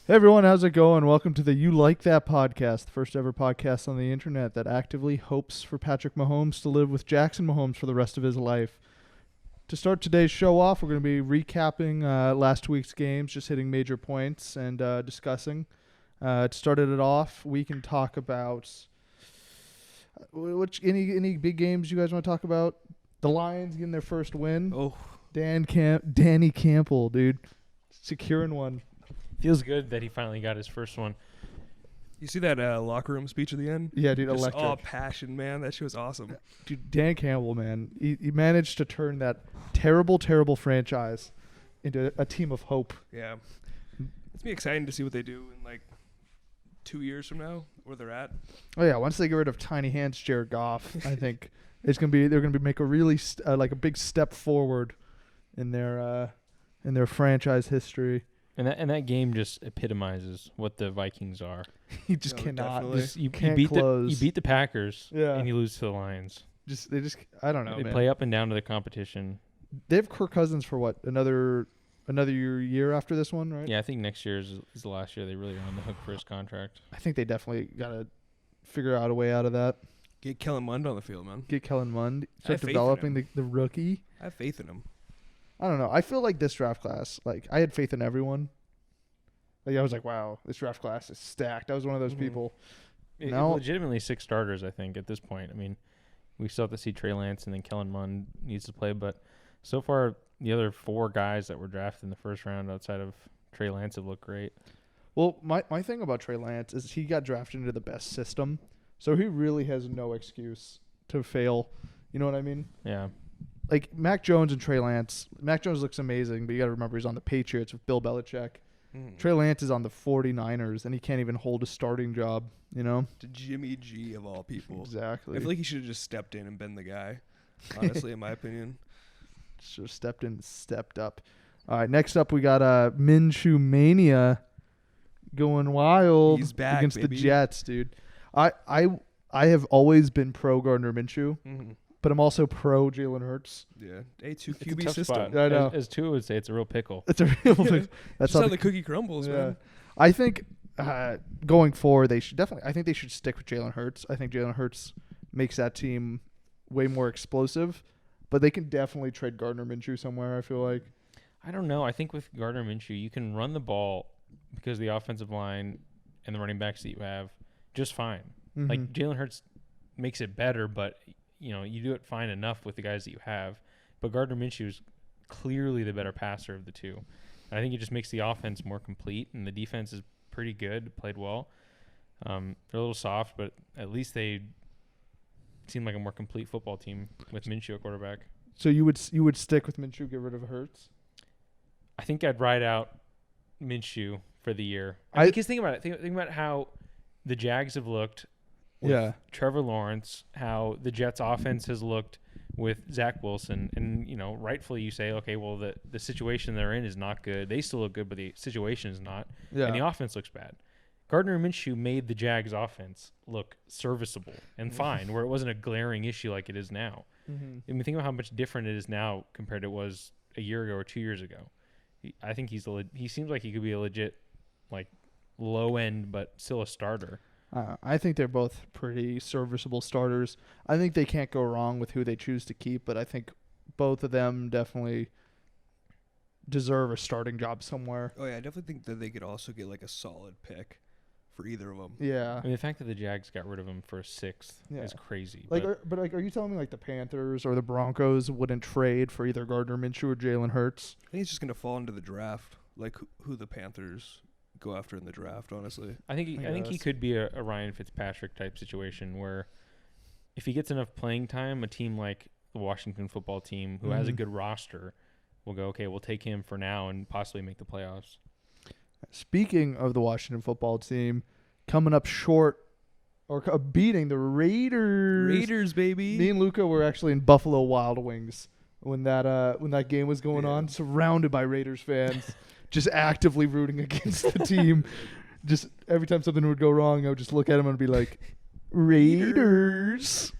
Hey everyone, how's it going? Welcome to the You Like That podcast, the first ever podcast on the internet that actively hopes for Patrick Mahomes to live with Jackson Mahomes for the rest of his life. To start today's show off, we're going to be recapping last week's games, just hitting major points and discussing. To start it off, we can talk about any big games you guys want to talk about. The Lions getting their first win. Oh, Danny Campbell, dude, securing one. Feels good that he finally got his first one. you see that locker room speech at the end? Yeah, dude, Just electric. all passion, man. That shit was awesome. Dude, Dan Campbell, man, he managed to turn that terrible franchise into a team of hope. Yeah. It's be exciting to see what they do in like 2 years from now, where they're at. Oh yeah, once they get rid of Tiny Hands Jared Goff, I think they're gonna be make a really like a big step forward in their franchise history. And that game just epitomizes what the Vikings are. You just No, cannot. definitely. Just, You can't beat close. you beat the Packers, Yeah. and you lose to the Lions. I don't know, They man. play up and down to the competition. They have Kirk Cousins for what? Another year after this one, right? Yeah, I think next year is the last year they really are on the hook for his contract. I think they definitely gotta figure out a way out of that. Get Kellen Mond on the field, man. Get Kellen Mond, I start have faith in developing him. the rookie. I have faith in him. I don't know. I feel like this draft class, like I had faith in everyone. Like I was like, wow, this draft class is stacked. I was one of those Mhm. people. It's No. legitimately 6 starters, I think, at this point. I mean, we still have to see Trey Lance, and then Kellen Mond needs to play. But so far, the other 4 guys that were drafted in the first round outside of Trey Lance have looked great. Well, my thing about Trey Lance is he got drafted into the best system, so he really has no excuse to fail. You know what I mean? Yeah. Like Mac Jones and Trey Lance. Mac Jones looks amazing, but you got to remember he's on the Patriots with Bill Belichick. Mm. Trey Lance is on the 49ers, and he can't even hold a starting job. You know? To Jimmy G of all people. Exactly. I feel like he should have just stepped in and been the guy. Honestly, in my opinion. Should have stepped in, stepped up. All right, next up we got Minshew Mania going wild He's back, against baby. the Jets, dude. I have always been pro Gardner Minshew, Mm-hmm. but I'm also pro Jalen Hurts. Yeah. A2 It's a QB tough system. spot. I know. As Tua would say, it's a real pickle. It's a real That's that's how how the cookie crumbles, yeah. man. I think going forward they should definitely. I think they should stick with Jalen Hurts. I think Jalen Hurts makes that team way more explosive, but they can definitely trade Gardner Minshew somewhere. I feel like. I don't know. I think with Gardner Minshew, you can run the ball because the offensive line and the running backs that you have just fine. Mhm. Like Jalen Hurts makes it better, but you do it fine enough with the guys that you have. But Gardner Minshew is clearly the better passer of the two. And I think it just makes the offense more complete, and the defense is pretty good, played well. They're a little soft, but at least they seem like a more complete football team with Minshew at quarterback. So you would stick with Minshew, get rid of Hurts? I think I'd ride out Minshew for the year. I- Because think about it. Think about how the Jags have looked with Yeah. Trevor Lawrence, how the Jets offense has looked with Zach Wilson. And, rightfully you say, okay, well, the situation they're in is not good. They still look good, but the situation is not. Yeah. And the offense looks bad. Gardner Minshew made the Jags offense look serviceable and fine, where it wasn't a glaring issue like it is now. Mm-hmm. I mean, think about how much different it is now compared to it was a year ago or 2 years ago. I think he seems like he could be a legit, like, low end, but still a starter. I think they're both pretty serviceable starters. I think they can't go wrong with who they choose to keep, but I think both of them definitely deserve a starting job somewhere. Oh, yeah. I definitely think that they could also get like a solid pick for either of them. Yeah. I mean, the fact that the Jags got rid of him for a 6th Yeah. is crazy. Like, but are you telling me like the Panthers or the Broncos wouldn't trade for either Gardner Minshew or Jalen Hurts? I think it's just going to fall into the draft, like who the Panthers go after in the draft, honestly. I think he guess. could be a Ryan Fitzpatrick type situation where if he gets enough playing time, a team like the Washington football team who has a Mhm. good roster will go, okay, we'll take him for now and possibly make the playoffs. Speaking of the Washington football team, coming up short or beating the Raiders. Raiders, baby. Me and Luca were actually in Buffalo Wild Wings when that game was going on, surrounded by Raiders fans, just actively rooting against the team. Just every time something would go wrong, I would just look at him and be like, Raiders.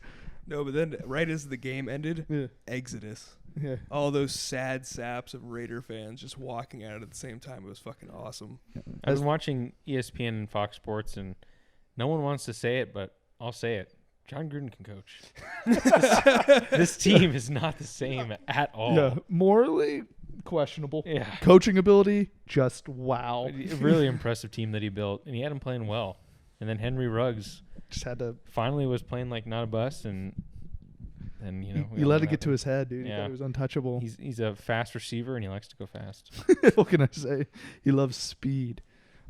No, but then right as the game ended, Yeah. Exodus. Yeah. all those sad saps of Raider fans just walking at it at the same time. It was fucking awesome. I've been watching ESPN and Fox Sports, and no one wants to say it, but I'll say it. John Gruden can coach. This team is not the same at all. Yeah, morally questionable. Yeah. Coaching ability, just wow. A really impressive team that he built, and he had him playing well. And then Henry Ruggs Just had to. finally was playing like not a bust, and you know You let it get to his head, dude. He Yeah. thought he was untouchable. He's a fast receiver, and he likes to go fast. What can I say? He loves speed.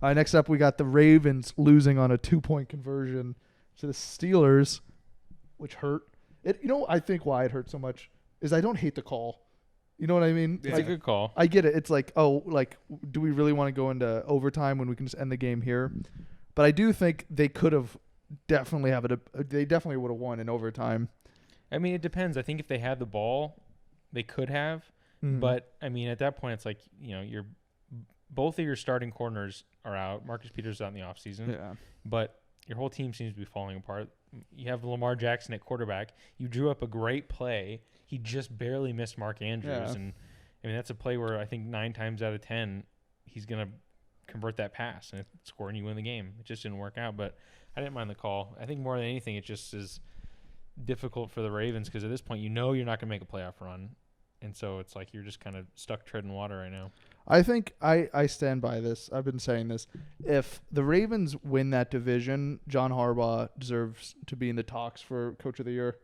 All right, next up, we got the Ravens losing on a 2-point conversion to the Steelers, which hurt. I think why it hurt so much is I don't hate the call. You know what I mean? It's Yeah. a good call. I get it. It's like, do we really want to go into overtime when we can just end the game here? But I do think they could have they definitely would have won in overtime. I mean, it depends. I think if they had the ball, they could have. Mhm. But I mean, at that point, it's like both of your starting corners are out. Marcus Peters is out in the offseason. Yeah. But your whole team seems to be falling apart. You have Lamar Jackson at quarterback. You drew up a great play. He just barely missed Mark Andrews. Yeah. And I mean, that's a play where I think 9 times out of 10, he's going to convert that pass and score and you win the game. It just didn't work out. But I didn't mind the call. I think more than anything, it just is difficult for the Ravens because at this point, you're not going to make a playoff run. And so it's like you're just kind of stuck treading water right now. I think I stand by this. I've been saying this. If the Ravens win that division, John Harbaugh deserves to be in the talks for Coach of the Year.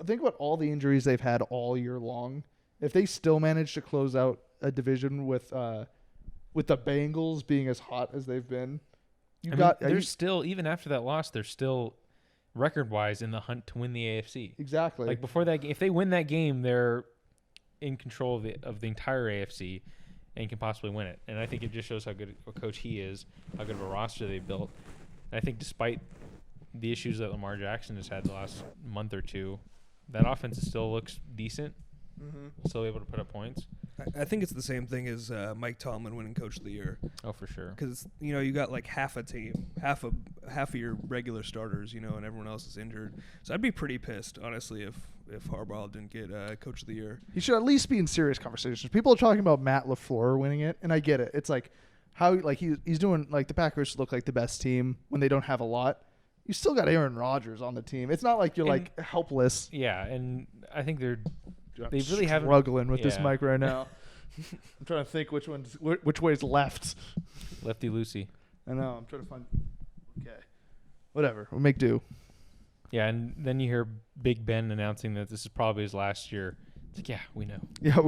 Think about all the injuries they've had all year long. If they still manage to close out a division with the Bengals being as hot as they've been, they're still, even after that loss, they're still record-wise in the hunt to win the AFC. Exactly. Like before that, if they win that game, they're in control of the entire AFC and can possibly win it. And I think it just shows how good a coach he is, how good of a roster they've built. And I think despite the issues that Lamar Jackson has had the last month or two, that offense still looks decent, still able to put up points. I think it's the same thing as Mike Tomlin winning Coach of the Year. Oh, for sure. Because you got like half a team, half of your regular starters, and everyone else is injured. So I'd be pretty pissed, honestly, if Harbaugh didn't get Coach of the Year. He should at least be in serious conversations. People are talking about Matt LaFleur winning it, and I get it. It's like how he's doing. Like the Packers look like the best team when they don't have a lot. You still got Aaron Rodgers on the team. It's not like you're helpless. Yeah, and I think they really haven't struggling with this yeah. mic right now. I'm trying to think which way's left. Lefty loosey. I know. I'm trying to find. Okay, whatever. We'll make do. Yeah, and then you hear Big Ben announcing that this is probably his last year. It's like, yeah, we know. Yeah,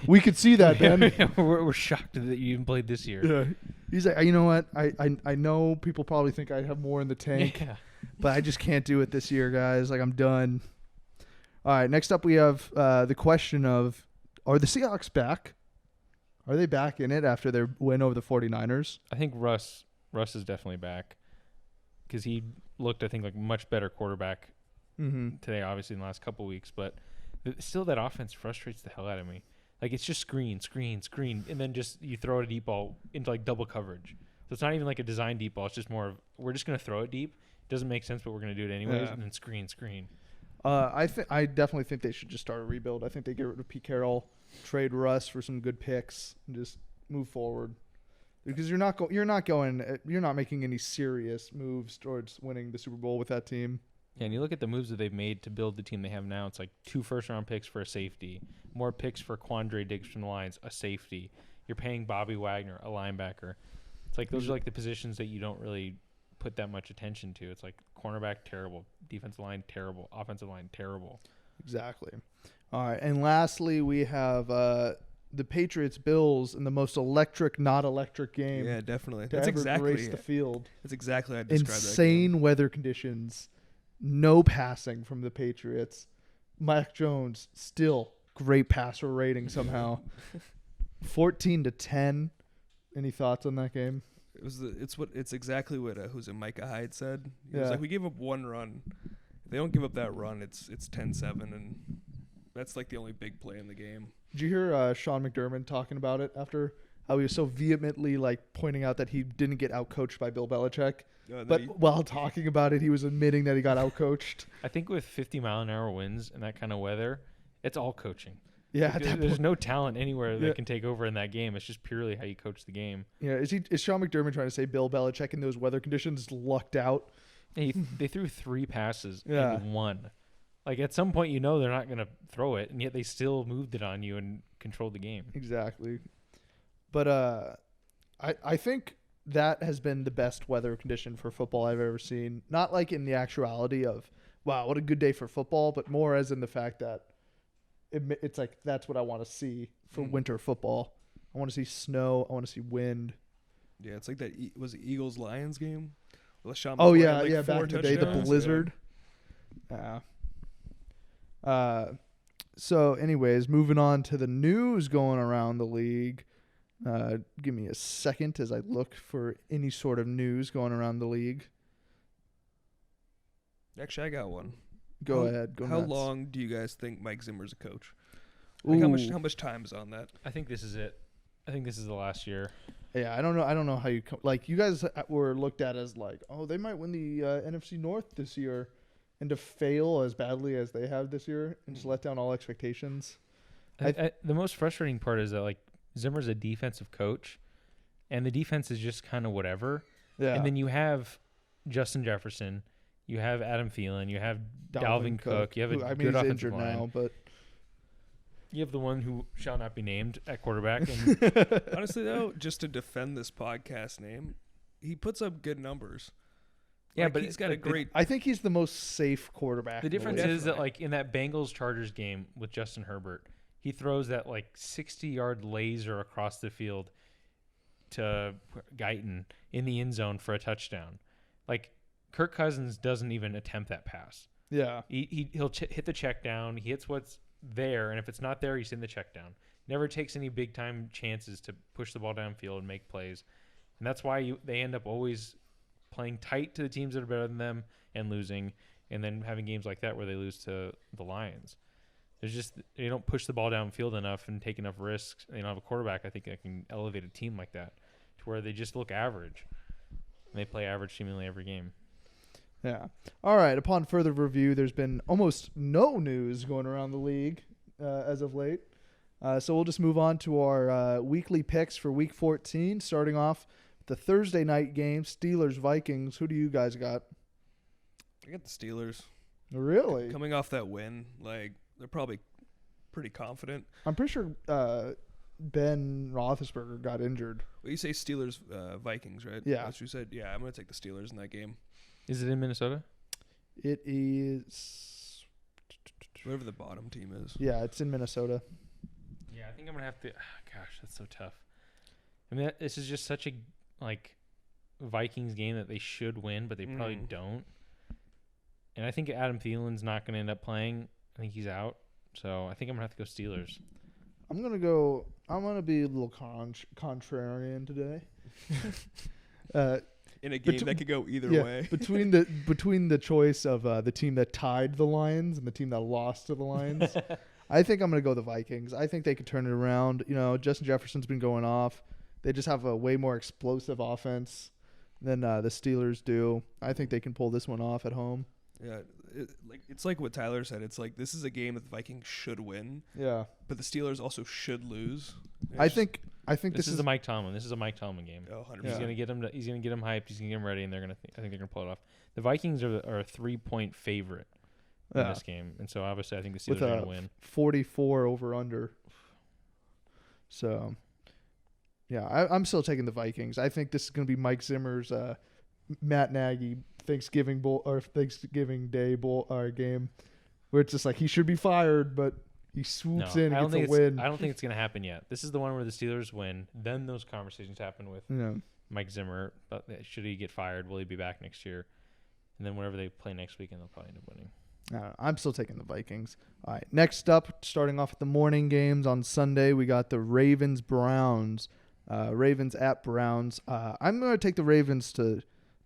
we could see that, Ben. We're shocked that you even played this year. Yeah. He's like, you know what? I know people probably think I have more in the tank, Yeah. but I just can't do it this year, guys. Like, I'm done. All right, next up we have the question of, are the Seahawks back? Are they back in it after their win over the 49ers? I think Russ is definitely back because he looked, I think, like much better quarterback today, obviously, in the last couple weeks. But still, that offense frustrates the hell out of me. Like, it's just screen, and then just you throw a deep ball into, like, double coverage. So it's not even like a design deep ball. It's just more of, we're just going to throw it deep. It doesn't make sense, but we're going to do it anyways, and then screen. I definitely think they should just start a rebuild. I think they get rid of Pete Carroll, trade Russ for some good picks, and just move forward. Because you're not making any serious moves towards winning the Super Bowl with that team. Yeah, and you look at the moves that they've made to build the team they have now. It's like 2 first-round picks for a safety, more picks for Quandre Diggs from the Lions, a safety. You're paying Bobby Wagner, a linebacker. It's like those are like the positions that you don't really put that much attention to. It's like cornerback, terrible. Defensive line, terrible. Offensive line, terrible. Exactly. All right, and lastly, we have the Patriots-Bills in the most electric, not electric game. Yeah, definitely. To That's ever exactly grace the field. That's exactly how I describe that. Insane weather conditions. No passing from the Patriots. Mac Jones still great passer rating somehow. 14-10. Any thoughts on that game? It's exactly what Micah Hyde said. He was Yeah. like, we gave up one run. If they don't give up that run, it's 10-7, and that's like the only big play in the game. Did you hear Sean McDermott talking about it after how he was so vehemently pointing out that he didn't get outcoached by Bill Belichick? But while talking about it, he was admitting that he got outcoached. I think with 50-mile-an-hour winds and that kind of weather, it's all coaching. Yeah, Like, there's no talent anywhere that can take over in that game. It's just purely how you coach the game. Yeah, is Sean McDermott trying to say Bill Belichick in those weather conditions lucked out? They threw 3 passes Yeah. and 1. Like, at some point, they're not going to throw it, and yet they still moved it on you and controlled the game. Exactly. But I think that has been the best weather condition for football I've ever seen. Not like in the actuality of, wow, what a good day for football, but more as in the fact that it's like that's what I want to see for winter football. I want to see snow. I want to see wind. Yeah, it's like that. Was it Eagles-Lions game? LaShawn Oh, McCoy yeah, had, yeah. 4 Back in the day, the touchdowns. blizzard. So, anyways, moving on to the news going around the league. Give me a second as I look for any sort of news going around the league. Actually, I got one. Go ahead. Go How nuts. long do you guys think Mike Zimmer's a coach? Like how Ooh. much time is on that? I think this is it. I think this is the last year. Yeah, I don't know how you like. You guys were looked at as like, oh, they might win the NFC North this year, and to fail as badly as they have this year and just let down all expectations. The most frustrating part is that, like, Zimmer's a defensive coach, and the defense is just kind of whatever. Yeah, And then you have Justin Jefferson, you have Adam Thielen, you have Dalvin Cook, you have a who, I mean, good he's offensive injured line. now, but You have the one who shall not be named at quarterback. And Honestly, though, just to defend this podcast name, he puts up good numbers. yeah, Like, but he's got a like, great. I think he's the most safe quarterback. The in the difference league. is that, like, in that Bengals-Chargers game with Justin Herbert, he throws that, like, 60-yard laser across the field to Guyton in the end zone for a touchdown. Like, Kirk Cousins doesn't even attempt that pass. Yeah, He'll hit the check down. He hits what's there, and if it's not there, he's in the check down. Never takes any big-time chances to push the ball downfield and make plays. And that's why they end up always playing tight to the teams that are better than them and losing, and then having games like that where they lose to the Lions. They don't push the ball downfield enough and take enough risks. They don't have a quarterback, I think, that can elevate a team like that to where they just look average. And they play average seemingly every game. yeah. All right. Upon further review, there's been almost no news going around the league as of late. So we'll just move on to our weekly picks for Week 14, starting off with the Thursday night game, Steelers-Vikings. Who do you guys got? I got the Steelers. Really? Coming off that win, like, they're probably pretty confident. I'm pretty sure Ben Roethlisberger got injured. Well, you say Steelers, Vikings, right? Yeah. That's what you said. Yeah, I'm going to take the Steelers in that game. Is it in Minnesota? It is. Whatever the bottom team is. Yeah, it's in Minnesota. Yeah, I think I'm going to have to. Gosh, that's so tough. I mean, this is just such a, like, Vikings game that they should win, but they probably don't. And I think Adam Thielen's not going to end up playing. I think he's out. So I think I'm going to have to go Steelers. I'm going to be a little contrarian today. In a game that could go either way. between the choice of the team that tied the Lions and the team that lost to the Lions, I think I'm going to go the Vikings. I think they could turn it around. You know, Justin Jefferson's been going off. They just have a way more explosive offense than the Steelers do. I think they can pull this one off at home. Yeah, it's like what Tyler said. It's like this is a game that the Vikings should win. Yeah, but the Steelers also should lose. I think this is a Mike Tomlin. This is a Mike Tomlin game. Oh, 100%. He's gonna get him. He's gonna get him hyped. He's gonna get him ready, and I think they're gonna pull it off. The Vikings are a 3-point favorite in this game, and so obviously I think the Steelers are gonna win. 44 over under. So, yeah, I'm still taking the Vikings. I think this is gonna be Mike Zimmer's Matt Nagy Thanksgiving Day game, where it's just like he should be fired, but he swoops in and gets a win. I don't think it's going to happen yet. This is the one where the Steelers win. Then those conversations happen with Mike Zimmer. But should he get fired? Will he be back next year? And then whenever they play next weekend, they'll probably end up winning. I'm still taking the Vikings. All right, next up, starting off with the morning games on Sunday, we got the Ravens-Browns. Ravens at Browns. I'm going to take the Ravens to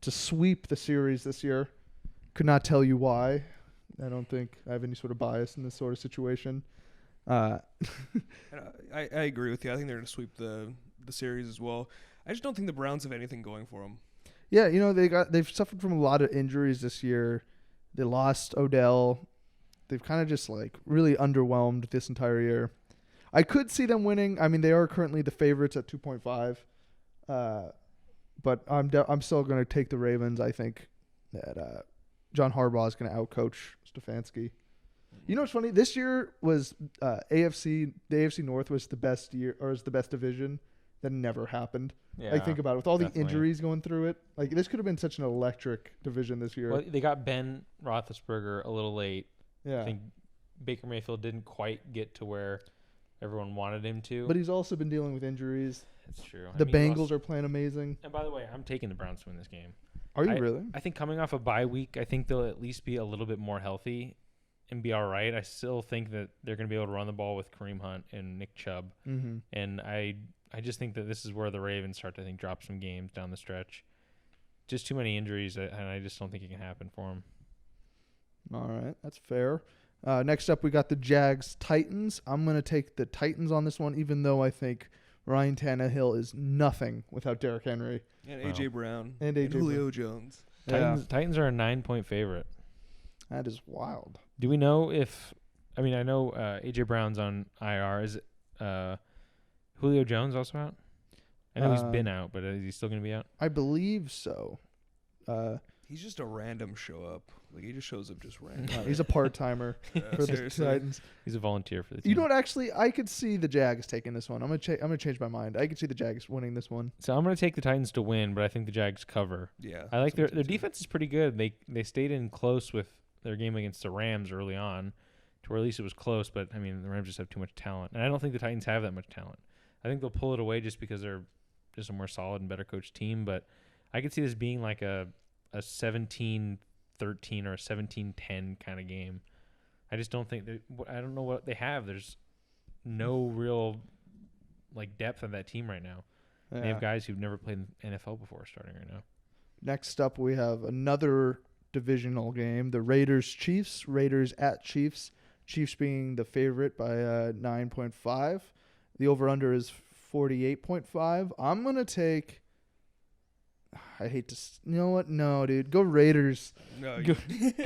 sweep the series this year. Could not tell you why. I don't think I have any sort of bias in this sort of situation. I agree with you. I think they're going to sweep the series as well. I just don't think the Browns have anything going for them. Yeah, you know, they've suffered from a lot of injuries this year. They lost Odell. They've kind of just like really underwhelmed this entire year. I could see them winning. I mean, they are currently the favorites at 2.5. But I'm still going to take the Ravens. I think that John Harbaugh is going to outcoach Stefanski. You know what's funny? This year was the AFC North was the best year, or is the best division that never happened. Yeah, Like, think about it. With all definitely. the injuries going through it, like, this could have been such an electric division this year. Well, they got Ben Roethlisberger a little late. Yeah. I think Baker Mayfield didn't quite get to where everyone wanted him to. But he's also been dealing with injuries. That's true. The Bengals are playing amazing. And by the way, I'm taking the Browns to win this game. Are you really? I think coming off a bye week, I think they'll at least be a little bit more healthy and be all right. I still think that they're going to be able to run the ball with Kareem Hunt and Nick Chubb. Mm-hmm. And I just think that this is where the Ravens start to drop some games down the stretch. Just too many injuries, and I just don't think it can happen for them. All right, that's fair. Next up, we got the Jags-Titans. I'm going to take the Titans on this one, even though I think Ryan Tannehill is nothing without Derrick Henry. And A.J. Brown. And A.J. Julio Jones. Titans are a 9-point favorite. That is wild. Do we know if – I mean, I know A.J. Brown's on IR. Is it Julio Jones also out? I know he's been out, but is he still going to be out? I believe so. He's just a random show up. Like, he just shows up just random. He's a part-timer for the Titans. He's a volunteer for the team. You know what? Actually, I could see the Jags taking this one. I'm gonna change my mind. I could see the Jags winning this one. So I'm going to take the Titans to win, but I think the Jags cover. Yeah. I like their defense is pretty good. They stayed in close with their game against the Rams early on, to where at least it was close. But I mean, the Rams just have too much talent, and I don't think the Titans have that much talent. I think they'll pull it away just because they're just a more solid and better coached team. But I could see this being like a 17-13 or a 17-10 kind of game. I just don't think I don't know what they have. There's no real like depth of that team right now. Yeah. They have guys who've never played in NFL before starting right now. Next up, we have another divisional game: the Raiders-Chiefs. Raiders at Chiefs. Chiefs being the favorite by 9.5. The over/under is 48.5. I'm gonna take. I hate to. You know what? No, dude. Go Raiders. No, Go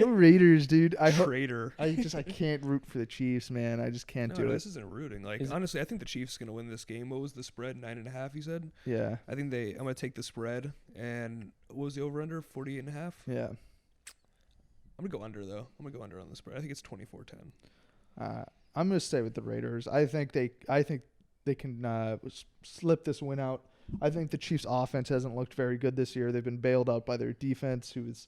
Raiders, dude. Traitor. I can't root for the Chiefs, man. I just can't do it. This isn't rooting. Like, honestly, I think the Chiefs are gonna win this game. What was the spread? 9.5. You said. Yeah. I think I'm gonna take the spread. And what was the over/under? 48.5. Yeah. I'm gonna go under though. I'm gonna go under on the spread. I think it's 24-10. I'm gonna stay with the Raiders. I think they can slip this win out. I think the Chiefs' offense hasn't looked very good this year. They've been bailed out by their defense, who is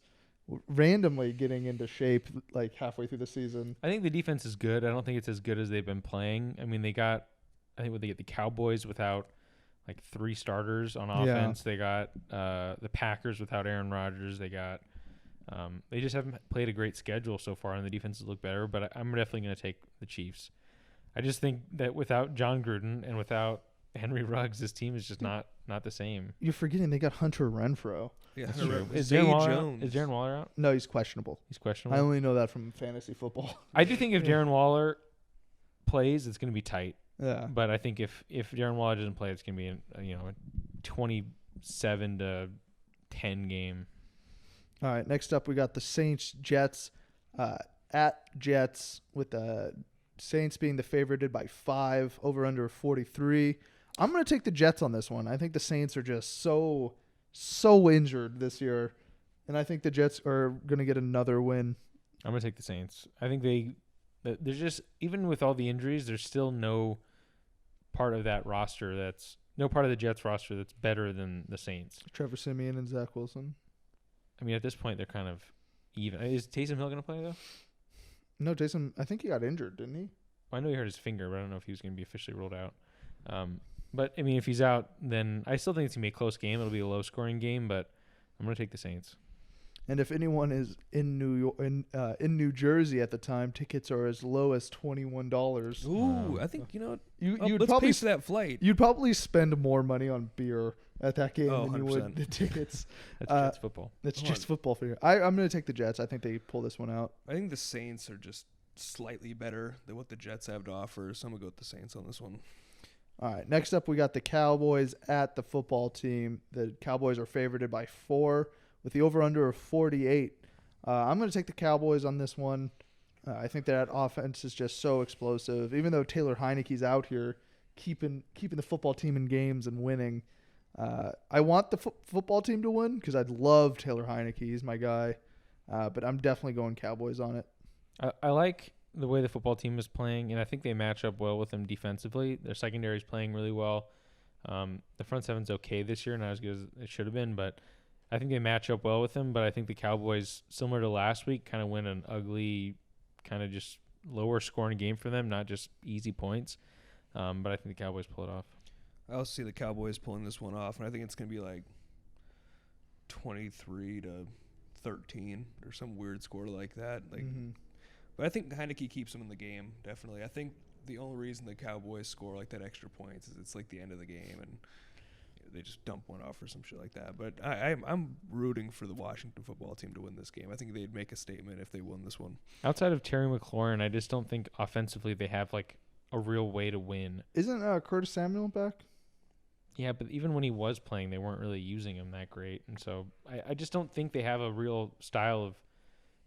randomly getting into shape like halfway through the season. I think the defense is good. I don't think it's as good as they've been playing. I mean, they get the Cowboys without like 3 starters on offense. Yeah. They got the Packers without Aaron Rodgers. They just haven't played a great schedule so far, and the defenses look better. But I'm definitely going to take the Chiefs. I just think that without John Gruden and without Henry Ruggs, this team is just not the same. You're forgetting they got Hunter Renfrow. Yeah, that's true. Is Darren Waller out? No, he's questionable. He's questionable. I only know that from fantasy football. I do think if Darren Waller plays, it's going to be tight. Yeah. But I think if Darren Waller doesn't play, it's going to be a 27-10 game. All right. Next up, we got the Saints-Jets at Jets, with the Saints being the favorited by 5, over under 43. I'm going to take the Jets on this one. I think the Saints are just so injured this year, and I think the Jets are going to get another win. I'm going to take the Saints. I think there's just, even with all the injuries, there's still no part of that roster no part of the Jets roster that's better than the Saints. Trevor Siemian and Zach Wilson. I mean, at this point, they're kind of even. Is Taysom Hill going to play, though? No, Taysom, I think he got injured, didn't he? Well, I know he hurt his finger, but I don't know if he was going to be officially ruled out. But, I mean, if he's out, then I still think it's going to be a close game. It'll be a low-scoring game, but I'm going to take the Saints. And if anyone is in New Jersey at the time, tickets are as low as $21. Ooh, I think you'd let's probably pay for that flight. You'd probably spend more money on beer at that game than you 100%. would the tickets. That's Jets football. That's Jets football for you. I'm going to take the Jets. I think they pull this one out. I think the Saints are just slightly better than what the Jets have to offer, so I'm going to go with the Saints on this one. All right. Next up, we got the Cowboys at the football team. The Cowboys are favorited by 4 with the over-under of 48. I'm going to take the Cowboys on this one. I think that offense is just so explosive. Even though Taylor Heineke's out here keeping the football team in games and winning, I want the football team to win because I'd love Taylor Heineke. He's my guy. But I'm definitely going Cowboys on it. I like the way the football team is playing, and I think they match up well with them defensively. Their secondary is playing really well. The front seven's okay this year, not as good as it should have been, but I think they match up well with them. But I think the Cowboys, similar to last week, kind of win an ugly, kind of just lower scoring game for them, not just easy points. But I think the Cowboys pull it off. I also see the Cowboys pulling this one off, and I think it's going to be like 23-13 or some weird score like that. But I think Heineke keeps them in the game, definitely. I think the only reason the Cowboys score like that extra points is it's like the end of the game and they just dump one off or some shit like that. But I'm rooting for the Washington football team to win this game. I think they'd make a statement if they won this one. Outside of Terry McLaurin, I just don't think offensively they have like a real way to win. Isn't Curtis Samuel back? Yeah, but even when he was playing, they weren't really using him that great. And so I just don't think they have a real style of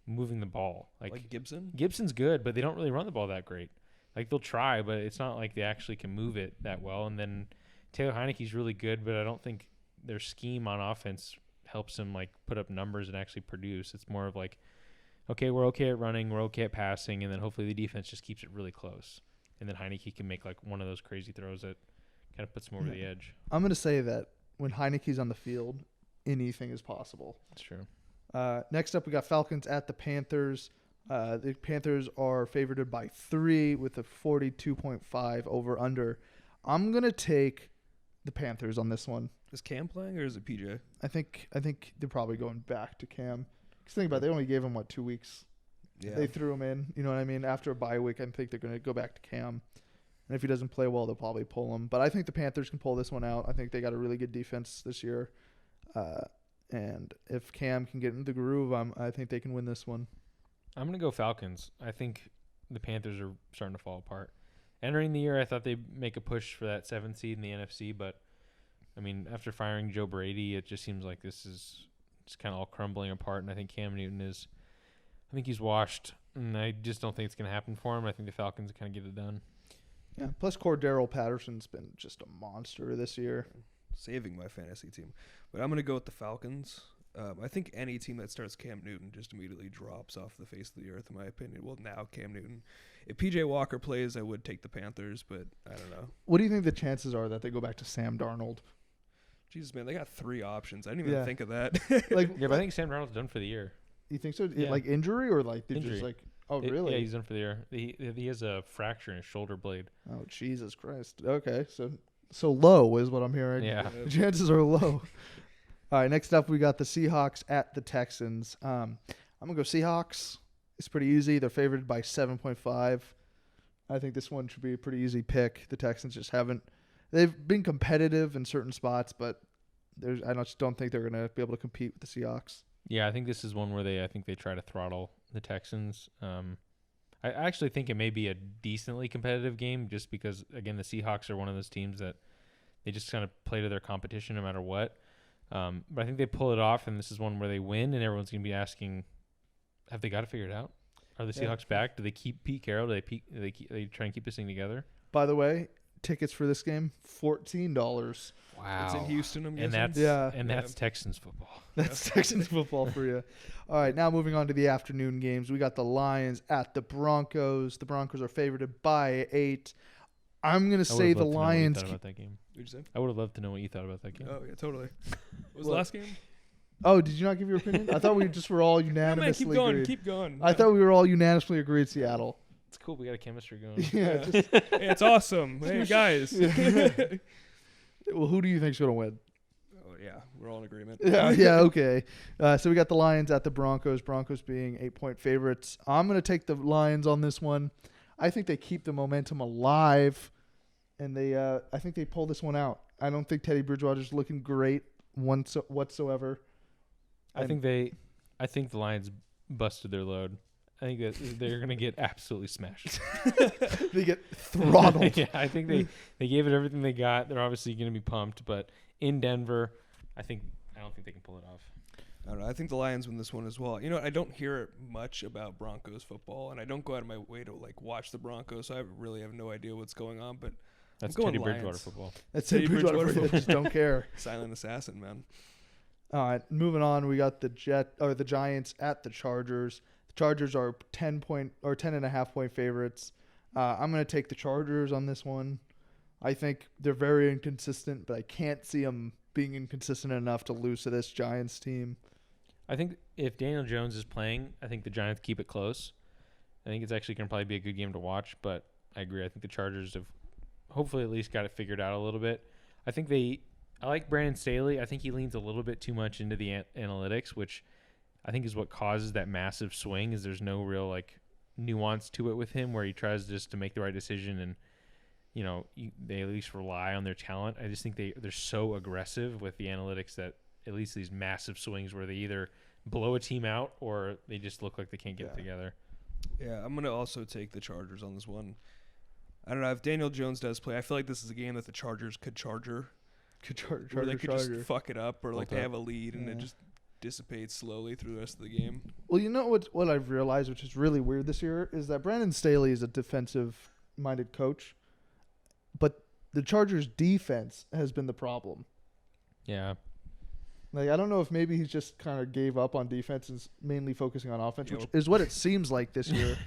moving the ball. Like Gibson? Gibson's good, but they don't really run the ball that great. Like, they'll try, but it's not like they actually can move it that well. And then Taylor Heineke's really good, but I don't think their scheme on offense helps him, like, put up numbers and actually produce. It's more of like, okay, we're okay at running, we're okay at passing, and then hopefully the defense just keeps it really close. And then Heineke can make, like, one of those crazy throws that kind of puts him over the edge. I'm going to say that when Heineke's on the field, anything is possible. That's true. Next up, we got Falcons at the Panthers. The Panthers are favored by 3 with a 42.5 over-under. I'm going to take the Panthers on this one. Is Cam playing or is it PJ? I think they're probably going back to Cam. Because think about it, they only gave him, 2 weeks? Yeah. They threw him in. You know what I mean? After a bye week, I think they're going to go back to Cam. And if he doesn't play well, they'll probably pull him. But I think the Panthers can pull this one out. I think they got a really good defense this year. And if Cam can get into the groove, I think they can win this one. I'm going to go Falcons. I think the Panthers are starting to fall apart. Entering the year, I thought they'd make a push for that 7th seed in the NFC, but, I mean, after firing Joe Brady, it just seems like this is just kind of all crumbling apart, and I think Cam Newton he's washed, and I just don't think it's going to happen for him. I think the Falcons kind of get it done. Yeah, plus Cordero Patterson's been just a monster this year. Saving my fantasy team. But I'm going to go with the Falcons. I think any team that starts Cam Newton just immediately drops off the face of the earth, in my opinion. Well, now Cam Newton. If P.J. Walker plays, I would take the Panthers, but I don't know. What do you think the chances are that they go back to Sam Darnold? Jesus, man, they got 3 options. I didn't even think of that. Yeah, but I think Sam Darnold's done for the year. You think so? Yeah. Like injury or like they're Injury. just like, oh, really? Yeah, he's done for the year. He has a fracture in his shoulder blade. Oh, Jesus Christ. Okay, so low is what I'm hearing. Yeah. The chances are low. All right, next up we got the Seahawks at the Texans. I'm going to go Seahawks. It's pretty easy. They're favored by 7.5. I think this one should be a pretty easy pick. The Texans just haven't – they've been competitive in certain spots, but I just don't think they're going to be able to compete with the Seahawks. Yeah, I think this is one where they try to throttle the Texans. I actually think it may be a decently competitive game just because, again, the Seahawks are one of those teams that they just kind of play to their competition no matter what. But I think they pull it off, and this is one where they win, and everyone's going to be asking, have they got to figure it out? Are the Seahawks back? Do they keep Pete Carroll? Do they try and keep this thing together? By the way, tickets for this game, $14. Wow. It's in Houston, I'm and guessing. that's Texans football. That's Texans football for you. All right, now moving on to the afternoon games. We got the Lions at the Broncos. The Broncos are favored by 8. I'm going to say the Lions. What'd you say? I would have loved to know what you thought about that game. Oh, yeah, totally. What was the last game? Oh, did you not give your opinion? I thought we just were all unanimously keep going, agreed. keep going. I thought we were all unanimously agreed Seattle. It's cool. We got a chemistry going. Yeah. Hey, it's awesome. Hey, guys. Well, who do you think's going to win? Oh, yeah, we're all in agreement. Yeah, okay. So we got the Lions at the Broncos. Broncos being 8-point favorites. I'm going to take the Lions on this one. I think they keep the momentum alive, and I think they pull this one out. I don't think Teddy Bridgewater's looking great whatsoever. I think the Lions busted their load. I think that they're going to get absolutely smashed. They get throttled. Yeah, I think they gave it everything they got. They're obviously going to be pumped, but in Denver, I think don't think they can pull it off. I don't know. I think the Lions win this one as well. You know, I don't hear much about Broncos football, and I don't go out of my way to like watch the Broncos, so I really have no idea what's going on. But That's I'm going Teddy Bridgewater Lions. football. That's Teddy it. Bridgewater. Bridgewater. Just don't care. Silent assassin, man. All right, moving on. We got the Giants at the Chargers. The Chargers are 10.5 point favorites. I'm gonna take the Chargers on this one. I think they're very inconsistent, but I can't see them being inconsistent enough to lose to this Giants team. I think if Daniel Jones is playing, I think the Giants keep it close. I think it's actually going to probably be a good game to watch, but I agree. I think the Chargers have hopefully at least got it figured out a little bit. I like Brandon Staley. I think he leans a little bit too much into the analytics, which I think is what causes that massive swing. Is there's no real like nuance to it with him, where he tries just to make the right decision, and they at least rely on their talent. I just think they're so aggressive with the analytics that at least these massive swings where they either blow a team out or they just look like they can't get it together. Yeah, I'm going to also take the Chargers on this one. I don't know. If Daniel Jones does play, I feel like this is a game that the Chargers could charger. Where they could just fuck it up, or like they have a lead and it just dissipates slowly through the rest of the game. Well, you know what I've realized, which is really weird this year, is that Brandon Staley is a defensive-minded coach, but the Chargers' defense has been the problem. Yeah. Like, I don't know if maybe he just kind of gave up on defense and is mainly focusing on offense, which is what it seems like this year.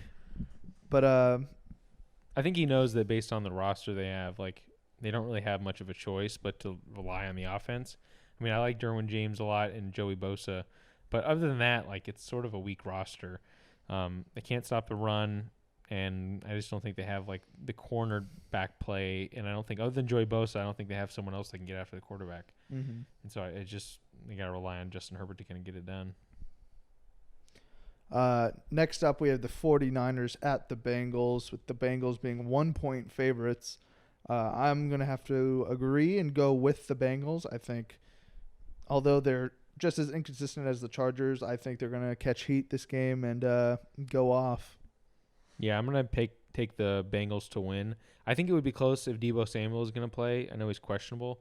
But I think he knows that based on the roster they have, like, they don't really have much of a choice but to rely on the offense. I mean, I like Derwin James a lot and Joey Bosa, but other than that, like, it's sort of a weak roster. They can't stop the run, and I just don't think they have, like, the cornerback play. And I don't think, other than Joey Bosa, I don't think they have someone else that can get after the quarterback. mm-hmm. And so they got to rely on Justin Herbert to kind of get it done. Next up, we have the 49ers at the Bengals, with the Bengals being 1 point favorites. I'm going to have to agree and go with the Bengals. I think, although they're just as inconsistent as the Chargers, I think they're going to catch heat this game and go off. Yeah, I'm going to take the Bengals to win. I think it would be close if Deebo Samuel is going to play. I know he's questionable.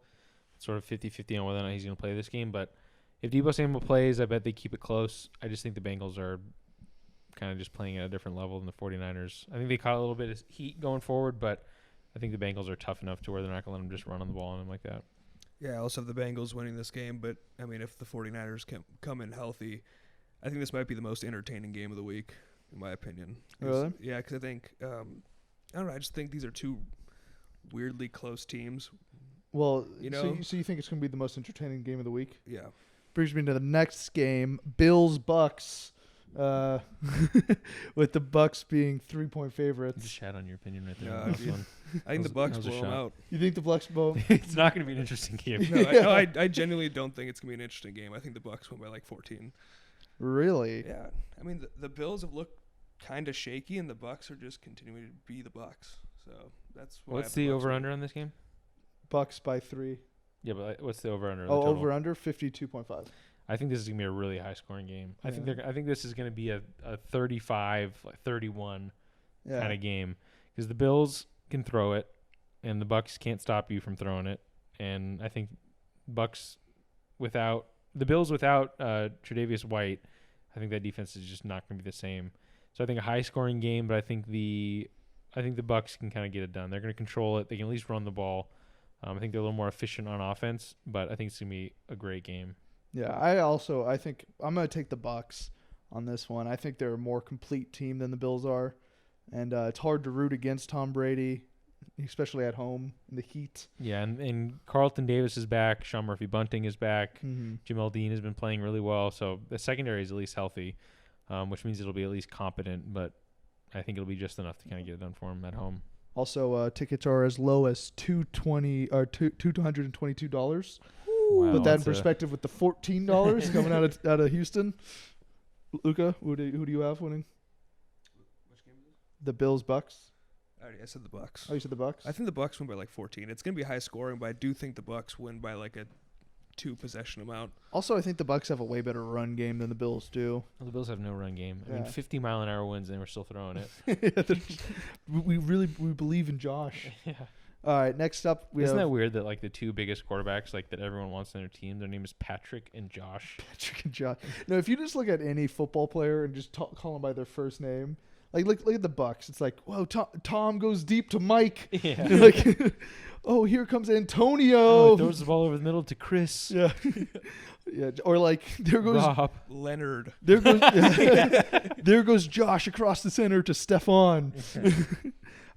It's sort of 50-50 on whether or not he's going to play this game. But if Deebo Samuel plays, I bet they keep it close. I just think the Bengals are kind of just playing at a different level than the 49ers. I think they caught a little bit of heat going forward, but I think the Bengals are tough enough to where they're not going to let them just run on the ball on them like that. Yeah, I also have the Bengals winning this game, but, I mean, if the 49ers can come in healthy, I think this might be the most entertaining game of the week, in my opinion. Really? Yeah, because I think, I don't know, I just think these are two weirdly close teams. Well, you know, so you think it's going to be the most entertaining game of the week? Yeah. Brings me to the next game, Bills-Bucks, with the Bucks being 3 point favorites. You just shat on your opinion right there. Yeah, On this one. I think the Bucks blow them out. You think the Bucks blow? It's not going to be an interesting game. No, I genuinely don't think it's going to be an interesting game. I think the Bucks win by like 14. Really? Yeah. I mean, the Bills have looked kind of shaky, and the Bucks are just continuing to be the Bucks. So that's why What's the over-under on this game? Bucks by 3. Yeah, but what's the over-under? Oh, over-under 52.5. I think this is going to be a really high-scoring game. Yeah. I think this is going to be a 35-31 kind of game, because the Bills can throw it, and the Bucks can't stop you from throwing it. And I think the Bills without Tre'Davious White, I think that defense is just not going to be the same. So I think a high-scoring game, but I think the Bucks can kind of get it done. They're going to control it. They can at least run the ball. I think they're a little more efficient on offense, but I think it's going to be a great game. Yeah, I think I'm going to take the Bucks on this one. I think they're a more complete team than the Bills are, and it's hard to root against Tom Brady, especially at home in the heat. Yeah, and Carlton Davis is back. Sean Murphy-Bunting is back. Mm-hmm. Jamel Dean has been playing really well, so the secondary is at least healthy, which means it'll be at least competent, but I think it'll be just enough to kind of get it done for him at home. Also, tickets are as low as $222. Wow, Put that in perspective with the $14 coming out of Houston. Luca, who do you have winning? Which game is this? The Bills-Bucks. I said the Bucks. Oh, you said the Bucks? I think the Bucks win by like 14. It's going to be high scoring, but I do think the Bucks win by like a 2-possession amount. Also, I think the Bucks have a way better run game than the Bills do. Well, the Bills have no run game. I mean, Yeah. 50-mile-an-hour winds, and we're still throwing it. we believe in Josh. Yeah. All right, next up we Isn't have that weird that like the two biggest quarterbacks like that everyone wants on their team, their name is Patrick and Josh? Patrick and Josh. No, if you just look at any football player and just call them by their first name, like look at the Bucks. It's like, whoa, Tom goes deep to Mike. Yeah. Like, oh, here comes Antonio. Throws the ball over the middle to Chris. Yeah. Yeah. Or like there goes Rob. Leonard. There goes there goes Josh across the center to Stephon.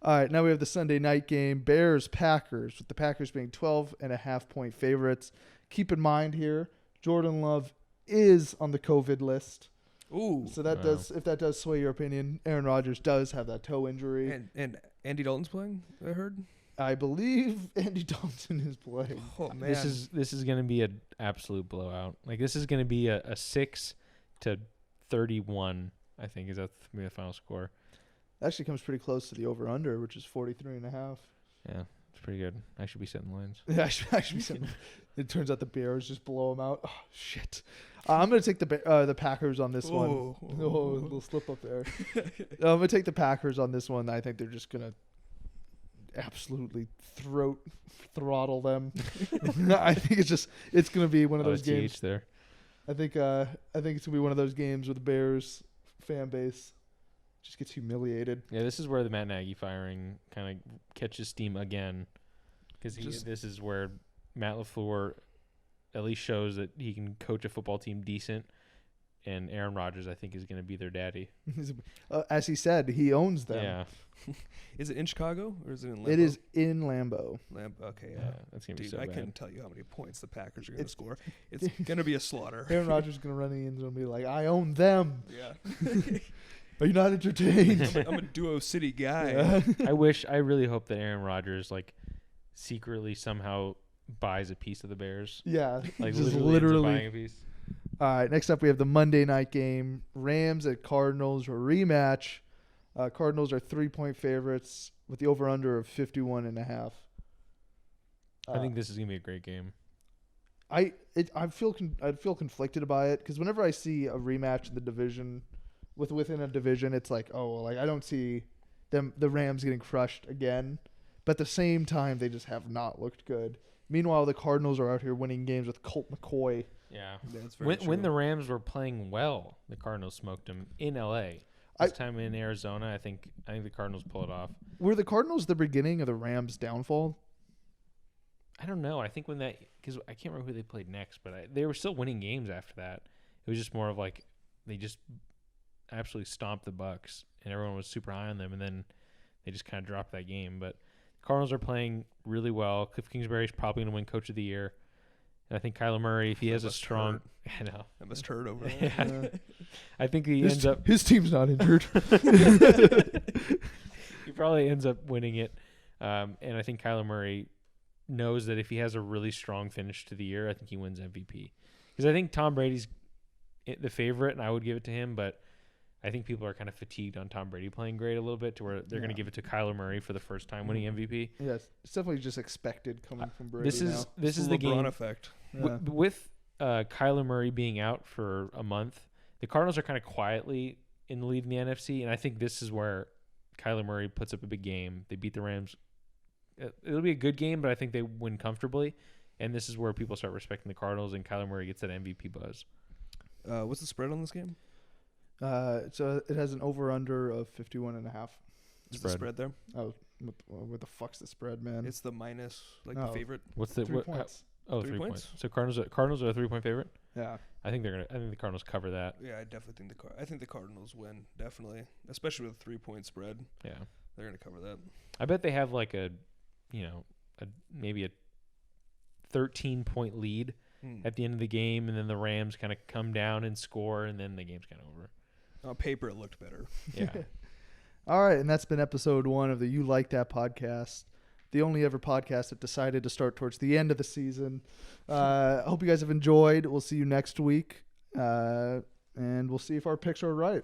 All right, now we have the Sunday night game, Bears-Packers, with the Packers being 12.5-point favorites. Keep in mind here, Jordan Love is on the COVID list. Ooh. So that does, if that does sway your opinion, Aaron Rodgers does have that toe injury. And Andy Dalton's playing, I heard. I believe Andy Dalton is playing. Oh man. This is going to be an absolute blowout. Like this is going to be a 6-31, I think is that going to be the final score. Actually comes pretty close to the over-under, which is 43.5. Yeah, it's pretty good. I should be setting lines. Yeah, actually, it turns out the Bears just blow them out. Oh shit! I'm gonna take the Packers on this one. Oh, a little slip up there. I'm gonna take the Packers on this one. I think they're just gonna absolutely throttle them. I think it's gonna be one of those games. There. I think it's gonna be one of those games where the Bears fan base just gets humiliated. Yeah, this is where the Matt Nagy firing kind of catches steam again, because this is where Matt LaFleur at least shows that he can coach a football team decent, and Aaron Rodgers, I think, is going to be their daddy. As he said, he owns them. Yeah. Is it in Chicago or is it in Lambeau? It is in Lambeau. Okay, Yeah, that's going to be dude, so I bad. couldn't tell you how many points the Packers are going to score. It's going to be a slaughter. Aaron Rodgers is going to run in the end zone and be like, I own them. Yeah. Are you not entertained? I'm a Duo City guy. Yeah. I really hope that Aaron Rodgers like secretly somehow buys a piece of the Bears. Yeah, Like just ends up literally. buying a piece. All right, next up we have the Monday night game, Rams at Cardinals, a rematch. Cardinals are 3-point favorites with the over-under of 51.5. I think this is going to be a great game. I'd feel conflicted by it because whenever I see a rematch in the division, within a division, it's like, oh, well, like I don't see the Rams getting crushed again. But at the same time, they just have not looked good. Meanwhile, the Cardinals are out here winning games with Colt McCoy. Yeah. That's very When the Rams were playing well, the Cardinals smoked them in L.A. This time in Arizona, I think the Cardinals pull it off. Were the Cardinals the beginning of the Rams' downfall? I don't know. I think because I can't remember who they played next, but they were still winning games after that. It was just more of like they just absolutely stomped the Bucs, and everyone was super high on them, and then they just kind of dropped that game. But the Cardinals are playing really well. Cliff Kingsbury's probably going to win Coach of the Year. And I think Kyler Murray, if he has a strong... I know. That must hurt over there. Yeah. I think his team's not injured. He probably ends up winning it. And I think Kyler Murray knows that if he has a really strong finish to the year, I think he wins MVP. Because I think Tom Brady's the favorite, and I would give it to him, but I think people are kind of fatigued on Tom Brady playing great a little bit to where they're going to give it to Kyler Murray for the first time winning MVP. Yes, it's definitely just expected coming from Brady. This is the LeBron game effect. Yeah. with Kyler Murray being out for a month. The Cardinals are kind of quietly in the lead in the NFC, and I think this is where Kyler Murray puts up a big game. They beat the Rams. It'll be a good game, but I think they win comfortably, and this is where people start respecting the Cardinals, and Kyler Murray gets that MVP buzz. What's the spread on this game? So it has an over-under of 51.5. Is the spread there? Oh, what the fuck's the spread, man? It's the minus, the favorite. What's the 3 points. 3 points. So Cardinals are a 3-point favorite. Yeah, I think the Cardinals cover that. Yeah, I definitely think the Cardinals win, definitely, especially with a 3-point spread. Yeah, they're gonna cover that. I bet they have like maybe a 13-point lead at the end of the game, and then the Rams kind of come down and score, and then the game's kind of over. On paper, it looked better. Yeah. All right, and that's been episode 1 of the You Like That podcast, the only ever podcast that decided to start towards the end of the season. I hope you guys have enjoyed. We'll see you next week, and we'll see if our picks are right.